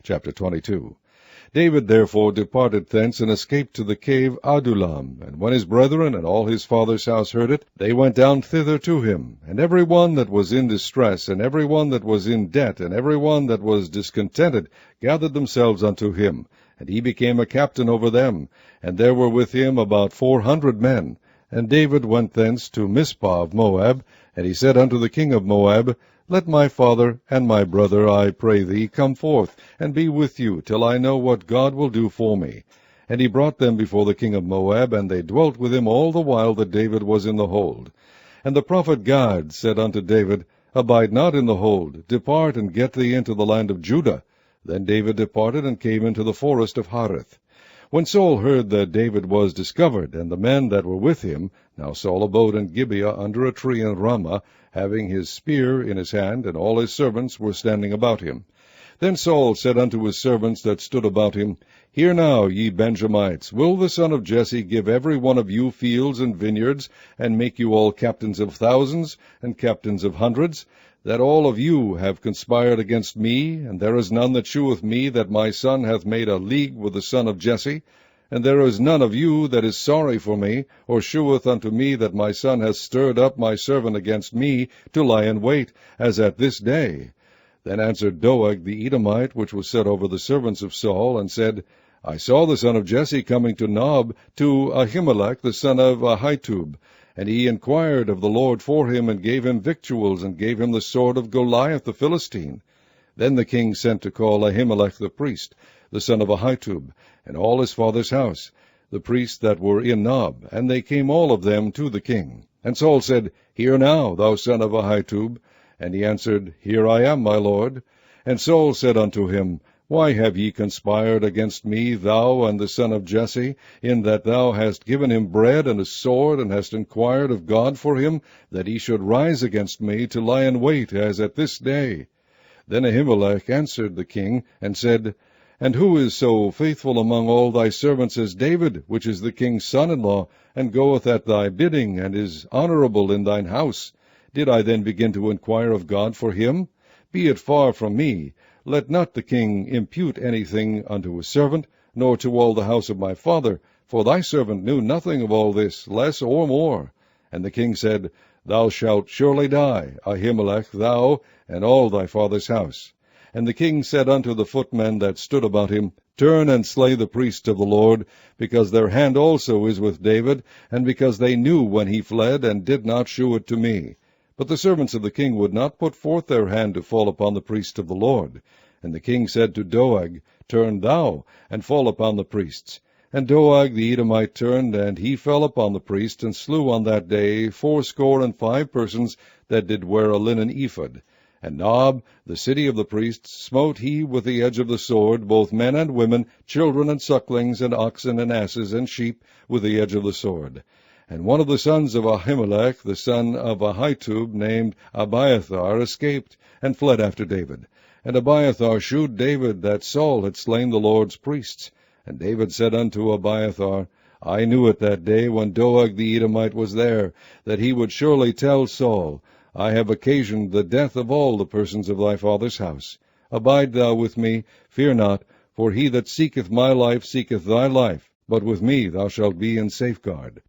Chapter 22. David therefore departed thence, and escaped to the cave Adullam. And when his brethren and all his father's house heard it, they went down thither to him. And every one that was in distress, and every one that was in debt, and every one that was discontented, gathered themselves unto him. And he became a captain over them. And there were with him about 400 men. And David went thence to Mizpah of Moab. And he said unto the king of Moab, Let my father and my brother, I pray thee, come forth, and be with you, till I know what God will do for me. And he brought them before the king of Moab, and they dwelt with him all the while that David was in the hold. And the prophet Gad said unto David, Abide not in the hold, depart and get thee into the land of Judah. Then David departed, and came into the forest of Hareth. When Saul heard that David was discovered, and the men that were with him, now Saul abode in Gibeah under a tree in Ramah, having his spear in his hand, and all his servants were standing about him. Then Saul said unto his servants that stood about him, Hear now, ye Benjamites, will the son of Jesse give every one of you fields and vineyards, and make you all captains of thousands, and captains of hundreds? That all of you have conspired against me, and there is none that sheweth me that my son hath made a league with the son of Jesse? And there is none of you that is sorry for me, or sheweth unto me that my son hath stirred up my servant against me, to lie in wait, as at this day. Then answered Doeg the Edomite, which was set over the servants of Saul, and said, I saw the son of Jesse coming to Nob, to Ahimelech the son of Ahitub. And he inquired of the Lord for him, and gave him victuals, and gave him the sword of Goliath the Philistine. Then the king sent to call Ahimelech the priest, the son of Ahitub, and all his father's house, the priests that were in Nob, and they came all of them to the king. And Saul said, Hear now, thou son of Ahitub. And he answered, Here I am, my lord. And Saul said unto him, Why have ye conspired against me, thou and the son of Jesse, in that thou hast given him bread and a sword, and hast inquired of God for him, that he should rise against me to lie in wait, as at this day? Then Ahimelech answered the king, and said, And who is so faithful among all thy servants as David, which is the king's son-in-law, and goeth at thy bidding, and is honorable in thine house? Did I then begin to inquire of God for him? Be it far from me. Let not the king impute anything unto his servant, nor to all the house of my father, for thy servant knew nothing of all this, less or more. And the king said, Thou shalt surely die, Ahimelech, thou, and all thy father's house. And the king said unto the footmen that stood about him, Turn and slay the priests of the Lord, because their hand also is with David, and because they knew when he fled, and did not shew it to me. But the servants of the king would not put forth their hand to fall upon the priests of the Lord. And the king said to Doeg, Turn thou, and fall upon the priests. And Doeg the Edomite turned, and he fell upon the priests, and slew on that day 75 persons that did wear a linen ephod. And Nob, the city of the priests, smote he with the edge of the sword, both men and women, children and sucklings, and oxen and asses and sheep, with the edge of the sword. And one of the sons of Ahimelech, the son of Ahitub, named Abiathar, escaped, and fled after David. And Abiathar shewed David that Saul had slain the Lord's priests. And David said unto Abiathar, I knew it that day when Doeg the Edomite was there, that he would surely tell Saul, I have occasioned the death of all the persons of thy father's house. Abide thou with me, fear not, for he that seeketh my life seeketh thy life, but with me thou shalt be in safeguard.